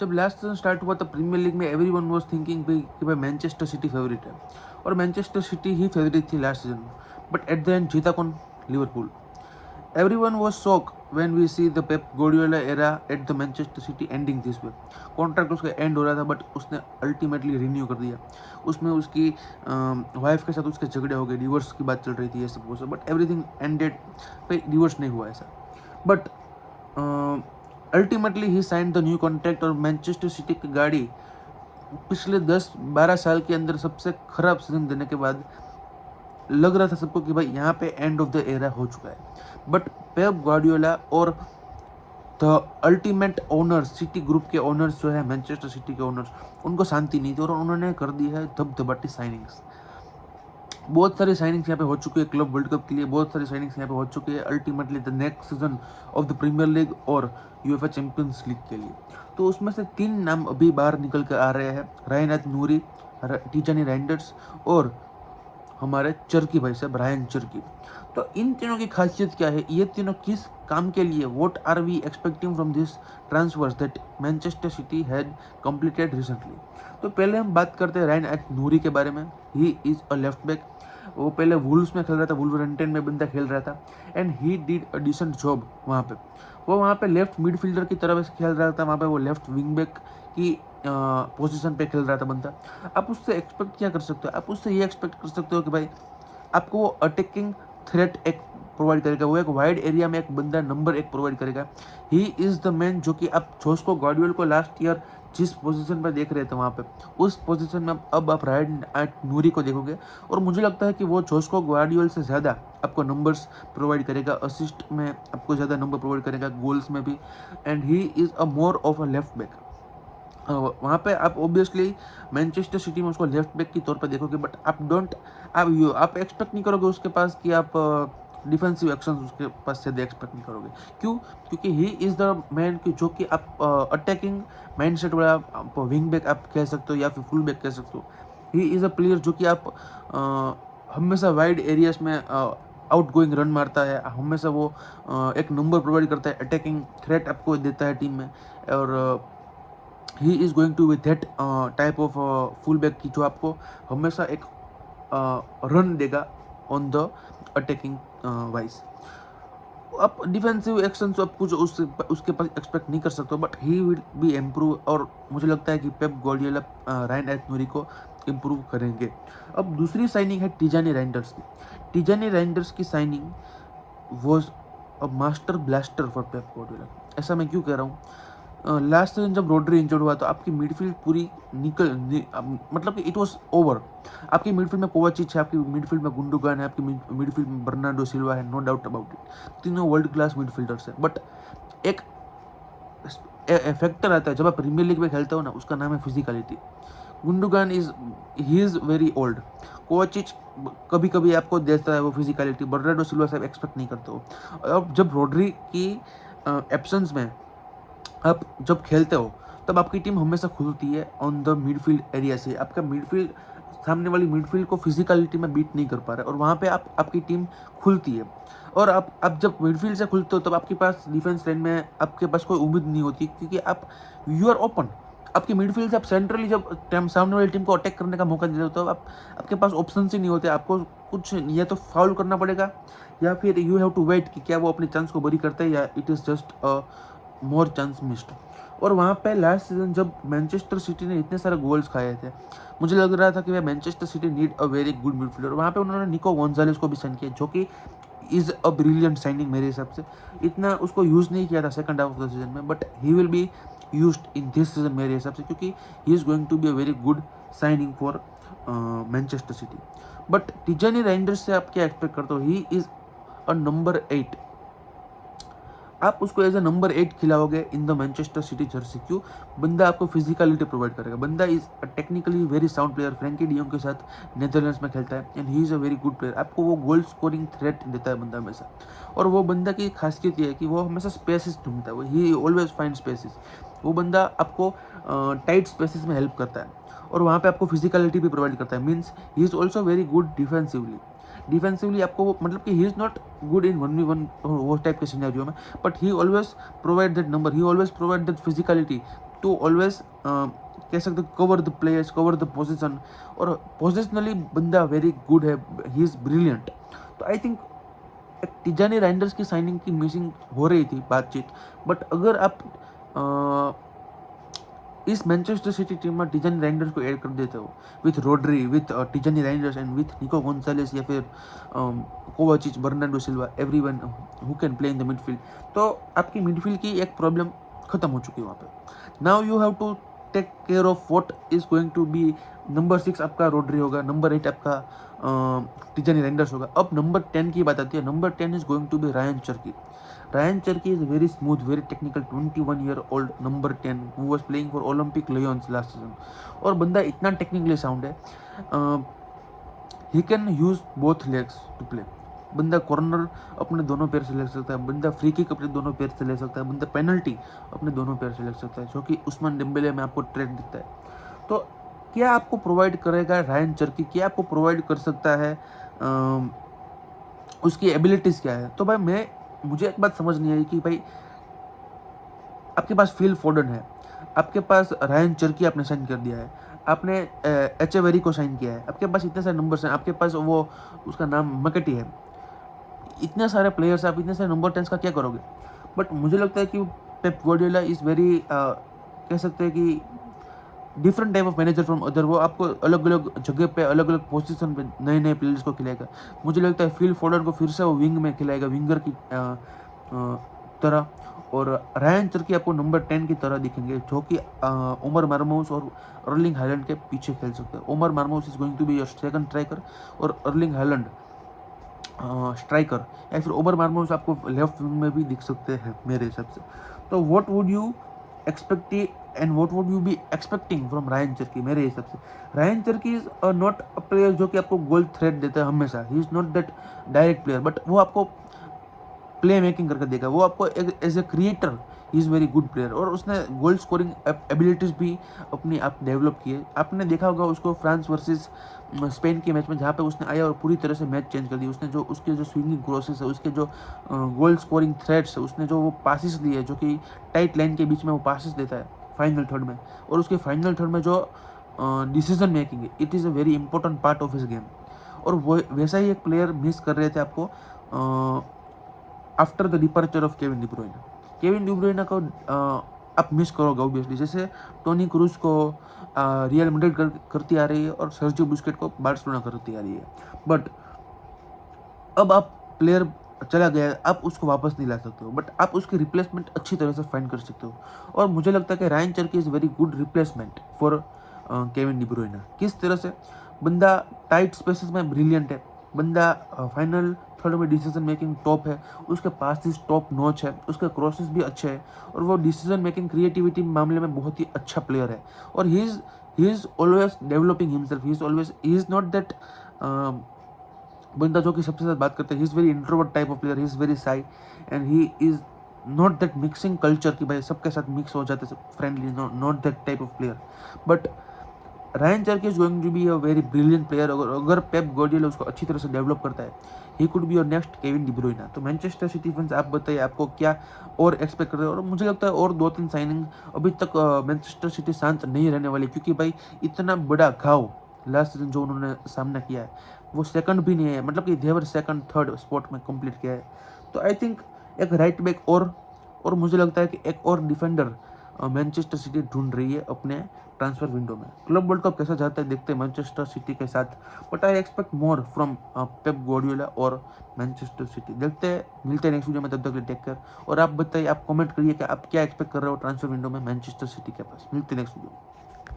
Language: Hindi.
जब लास्ट सीजन स्टार्ट हुआ तो प्रीमियर लीग में एवरीवन वाज थिंकिंग भाई कि भाई मैनचेस्टर सिटी फेवरेट है, और मैनचेस्टर सिटी ही फेवरेट थी लास्ट सीजन में। बट एट द एंड जीता कौन? Liverpool. Everyone was shocked when we see the Pep Guardiola era at the Manchester City ending this way. Contract उसका एंड हो रहा था बट उसने अल्टीमेटली रिन्यू कर दिया। उसमें उसकी वाइफ के साथ उसके झगड़े हो गए, डिवोर्स की बात चल रही थी, ये सब वो सब, बट एवरीथिंग एंडेड पे डिवोर्स नहीं हुआ ऐसा। But ultimately he sign the new contract, और मैनचेस्टर सिटी की गाड़ी पिछले 10-12 साल के अंदर सबसे खराब सीजन देने के बाद लग रहा था सबको कि भाई यहाँ पे एंड ऑफ द एरा हो चुका है। बट पेप गार्डियोला और the ultimate owners, city group के ओनर्स जो है, मैनचेस्टर सिटी के ओनर्स, उनको शांति नहीं थी और उन्होंने कर दी है धबधबाती साइनिंग्स। बहुत सारी साइनिंग्स यहाँ पे हो चुकी है क्लब वर्ल्ड कप के लिए, बहुत सारी साइनिंग्स यहाँ पे हो चुकी है ultimately the next season of the Premier League और यूएफए चैंपियंस लीग के लिए। तो उसमें से 3 नाम अभी बाहर निकल कर आ रहे हैं, रायन एथ नूरी, टिजानी राइंडर्स और हमारे चर्की भाई साहब रायन चर्की। तो इन तीनों की खासियत क्या है, ये तीनों किस काम के लिए, what are we expecting from this transfers that Manchester City had completed recently. तो पहले हम बात करते हैं रायन एथ नूरी के बारे में। ही इज़ अ लेफ्ट बैक। वो पहले वुल्व्स में खेल रहा था, वुल्वरहैम्पटन में बंदा खेल रहा था, and he did a decent job वहाँ पे। वो वहाँ पे लेफ्ट मिडफील्डर की तरह से खेल रहा था, वहाँ पे वो लेफ्ट विंग बैक की पोजीशन पे खेल रहा था बंदा। आप उससे एक्सपेक्ट क्या कर सकते हो? आप उससे ये एक्सपेक्ट कर सकते हो कि भाई आपको वो अटैकिंग थ्रेट एक प्रोवाइड करेगा, वो एक वाइड एरिया में एक बंदा नंबर 1 प्रोवाइड करेगा। ही इज़ द मैन जो कि आप जोस्को गार्डियोल को लास्ट ईयर जिस पोजीशन पर देख रहे थे वहाँ पे, उस पोजीशन में अब आप रायन एथ नूरी को देखोगे, और मुझे लगता है कि वो जोस्को गार्डियोल से ज़्यादा आपको नंबर्स प्रोवाइड करेगा, असिस्ट में आपको ज़्यादा नंबर प्रोवाइड करेगा, गोल्स में भी, and he is a more of a left back. वहाँ पे आप ऑब्वियसली मैनचेस्टर सिटी में उसको लेफ्ट बैक के तौर पे देखोगे, बट आप एक्सपेक्ट नहीं करोगे उसके पास कि आप डिफेंसिव एक्शन उसके पास से एक्सपेक्ट नहीं करोगे। क्यों? क्योंकि ही इज़ द मैन की जो कि आप अटैकिंग माइंडसेट वाला आप विंग बैक आप कह सकते हो या फिर फुल बैक कह सकते हो। ही इज़ अ प्लेयर जो कि आप हमेशा वाइड एरियाज में आउट गोइंग रन मारता है, हमेशा वो एक नंबर प्रोवाइड करता है, अटैकिंग थ्रेट आपको देता है टीम में, और he is going to with that type of full back की जो आपको हमेशा एक रन देगा ऑन द अटैकिंग वाइज। आप डिफेंसिव एक्शन आप कुछ उसके पास एक्सपेक्ट नहीं कर सकते, but he will be improve, और मुझे लगता है कि पेप गार्डियोला रायन एथ नूरी को इम्प्रूव करेंगे। अब दूसरी साइनिंग है टिजानी राइंडर्स की। टिजानी राइंडर्स की signing was a master blaster for Pep Guardiola. ऐसा मैं क्यों कह रहा हूँ? लास्ट सीजन जब रोड्री इंजर्ड हुआ तो आपकी मिडफील्ड पूरी मतलब कि इट वाज ओवर। आपकी मिडफील्ड में कोवाचिच है, आपकी मिडफील्ड में गुंडोगान है, आपकी मिडफील्ड में बर्नार्डो सिल्वा है, नो डाउट अबाउट इट। तीनों वर्ल्ड क्लास मिडफील्डर्स है, बट एक फैक्टर आता है जब आप प्रीमियर लीग में खेलते हो ना, उसका नाम है physicality. Gundogan he is very old. Kovacic कभी कभी आपको देता है वो फिजिकलिटी, बर्नार्डो सिल्वा से आप एक्सपेक्ट नहीं करते हो। अब जब रोड्री की एब्सेंस में आप जब खेलते हो तब आपकी टीम हमेशा खुलती है ऑन द मिडफील्ड एरिया से। आपका मिडफील्ड सामने वाली मिडफील्ड को फिजिकलिटी में बीट नहीं कर पा रहा है, और वहाँ पे आपकी टीम खुलती है। और आप जब मिडफील्ड से खुलते हो तब आपके पास डिफेंस लाइन में आपके पास कोई उम्मीद नहीं होती, क्योंकि आप यू आर ओपन। आपकी मिडफील्ड से आप सेंट्रली जब सामने वाली टीम को अटैक करने का मौका देते हो तो आपके पास ऑप्शन ही नहीं होते। आपको कुछ या तो फाउल करना पड़ेगा, या फिर यू हैव टू वेट कि क्या वो अपने चांस को बरी करते हैं या it is just a more chance missed. और वहाँ पे लास्ट सीजन जब मैनचेस्टर सिटी ने इतने सारे गोल्स खाए थे, मुझे लग रहा था कि भाई Manchester city need a very good midfielder. वहाँ पे उन्होंने निको गोंजालेस को भी साइन किया, जो कि इज़ अ ब्रिलियंट साइनिंग मेरे हिसाब से। इतना उसको यूज़ नहीं किया था second half of the season में, but he will be used in this season मेरे हिसाब से, क्योंकि he is going to be a very good signing for Manchester City. But Tijjani Reijnders से आप क्या एक्सपेक्ट करते हो? He is a number 8। आप उसको एज ए नंबर 8 खिलाओगे in the Manchester City jersey. क्यों? बंदा आपको फिजिकलिटी प्रोवाइड करेगा, बंदा is technically very sound player, Frenkie de Jong के साथ नेदरलैंड्स में खेलता है, and he is a very good player. आपको वो गोल स्कोरिंग थ्रेट देता है बंदा हमेशा। और वो बंदा की खासियत ये है कि वो हमेशा स्पेसिस ढूंढता है, वो ही ऑलवेज फाइंड स्पेसिस। वो बंदा आपको टाइट स्पेसिस में हेल्प करता है, और वहाँ पे आपको फिजिकलिटी भी प्रोवाइड करता है। Means he is also very good defensively आपको मतलब कि he is not good in 1v1 वो टाइप के सिनेरियो में, but he always provide that number, he always provide that physicality to always कह सकते cover the players, cover the position, और पोजिशनली बंदा वेरी गुड है, ही इज़ ब्रिलियंट। तो आई थिंक एक टिजानी राइंडर्स की साइनिंग की मिसिंग हो रही थी बातचीत, बट अगर आप इस मैनचेस्टर सिटी टीम में टिजानी राइंडर्स को ऐड कर देते हो with Rodri, with Tijjani Reijnders and with Nico Gonzalez या फिर Kovacic, Bernardo Silva, everyone who can play in the midfield, तो आपकी मिडफील्ड की एक प्रॉब्लम खत्म हो चुकी है वहाँ पे। Now you have to take care of what is going to be. Number 6 आपका रोड्री होगा, नंबर 8 आपका टिजानी राइंडर्स होगा। अब नंबर 10 की बात आती है, number 10 is going to be Rayan Cherki. Ryan Cherky is very smooth, very technical, 21-year-old number 10 who was playing for Olympic Lyons last season. और बंदा इतना टेक्निकली साउंड है, he can use both legs to play. बंदा कॉर्नर अपने दोनों पैर से ले सकता है, बंदा फ्री किक अपने दोनों पैर से ले सकता है, बंदा पेनल्टी अपने दोनों पैर से ले सकता है, जो कि उस्मान डेम्बेले में आपको ट्रेड दिखता है। तो क्या आपको प्रोवाइड करेगा रायन चर्की, क्या आपको प्रोवाइड कर सकता है, उसकी एबिलिटीज़ क्या है? तो भाई मुझे एक बात समझ नहीं आई कि भाई आपके पास फिल फोर्डन है, आपके पास रायन चर्की आपने साइन कर दिया है, आपने एचेवेरी को साइन किया है, आपके पास इतने सारे नंबर्स हैं, आपके पास वो उसका नाम मकेटी है, इतने सारे प्लेयर्स, आप इतने सारे नंबर 10 का क्या करोगे? बट मुझे लगता है कि पेप गार्डियोला इज़ वेरी कह सकते हैं कि different type of manager from other. वो आपको अलग अलग जगह पे, अलग अलग पोजीशन पे नए नए प्लेयर्स को खिलाएगा। मुझे लगता है फिल फोर्डन को फिर से वो विंग में खिलाएगा, विंगर की तरह, और रायन चर्की आपको नंबर 10 की तरह दिखेंगे, जो कि उमर मार्मूस और अर्लिंग हाइलैंड के पीछे खेल सकते हैं। Omar Marmoush is going to be your second striker, और अर्लिंग हाइलैंड स्ट्राइकर, या फिर उमर मार्मूस आपको लेफ्ट विंग में भी दिख सकते हैं मेरे हिसाब से। तो what would you expect and what would you be expecting from Rayan Cherki? मेरे हिसाब से Rayan Cherki is not a player जो कि आपको गोल थ्रेट देता है हमेशा, he is not that direct player, but वो आपको प्ले मेकिंग करके देगा, वो आपको as a creator he is very good player, और उसने गोल स्कोरिंग एबिलिटीज़ भी अपनी आप डेवलप किए। आपने देखा होगा उसको फ्रांस वर्सेस स्पेन के मैच में, जहाँ पे उसने आया और पूरी तरह से मैच चेंज कर दिया। उसने जो उसके जो स्विंगिंग क्रॉसेस है, उसके जो गोल स्कोरिंग थ्रेड्स है, उसने जो वो पासिस दिए, जो कि टाइट लाइन के बीच में वो पासिस देता है फाइनल थर्ड में, और उसके फाइनल थर्ड में जो डिसीजन मेकिंग है, it is a very important part of his game. और वो वैसा ही एक प्लेयर मिस कर रहे थे आपको after the departure of Kevin De Bruyne. Kevin De Bruyne को आप मिस करोगे ऑब्वियसली, जैसे टोनी क्रूज को रियल मैड्रिड करती आ रही है और सर्जियो बुस्केट को बार्सिलोना करती आ रही है। बट अब आप प्लेयर चला गया, आप उसको वापस नहीं ला सकते हो, बट आप उसकी रिप्लेसमेंट अच्छी तरह से फाइंड कर सकते हो। और मुझे लगता है कि Rayan Cherki is very good replacement for Kevin De Bruyne. किस तरह से? बंदा टाइट स्पेसेस में ब्रिलियंट है, बंदा फाइनल थर्ड में डिसीजन मेकिंग टॉप है, उसके पास ही टॉप नॉच है, उसके क्रॉसेस भी अच्छे हैं, और वो डिसीजन मेकिंग क्रिएटिविटी मामले में बहुत ही अच्छा प्लेयर है। और he is always developing himself, he is not that बंदा जो कि सबसे ज़्यादा बात करता है, he is very introvert type of player, he is very shy, and he is not that mixing culture कि भाई सबके साथ मिक्स हो जाते friendly, not that type of player. But Rayan Cherki is going to be a very brilliant player. अगर पेप गार्डियोला उसको अच्छी तरह से डेवलप करता है, he could be your next Kevin De Bruyne. तो मैनचेस्टर सिटी फैंस, आप बताइए आपको क्या और एक्सपेक्ट कर रहे हो? और मुझे लगता है और 2-3 साइनिंग अभी तक मैनचेस्टर सिटी शांत नहीं रहने वाली, क्योंकि भाई इतना बड़ा घाव लास्ट सीजन जो उन्होंने सामना किया है, वो सेकंड भी नहीं है, मतलब कि देवर सेकंड थर्ड स्पॉट में कंप्लीट किया है। तो आई थिंक एक राइट बैक और मुझे लगता है कि एक और डिफेंडर मैनचेस्टर सिटी ढूंढ रही है अपने ट्रांसफर विंडो में। क्लब वर्ल्ड कप कैसा जाता है देखते हैं मैनचेस्टर सिटी के साथ, but I expect more from Pep Guardiola और मैनचेस्टर सिटी। देखते हैं, मिलते हैं नेक्स्ट वीडियो में, तब तक टेक केयर। और आप बताइए, आप कमेंट करिए कि आप क्या एक्सपेक्ट कर रहे हो ट्रांसफर विंडो में मैनचेस्टर सिटी के पास। मिलते हैं नेक्स्ट वीडियो।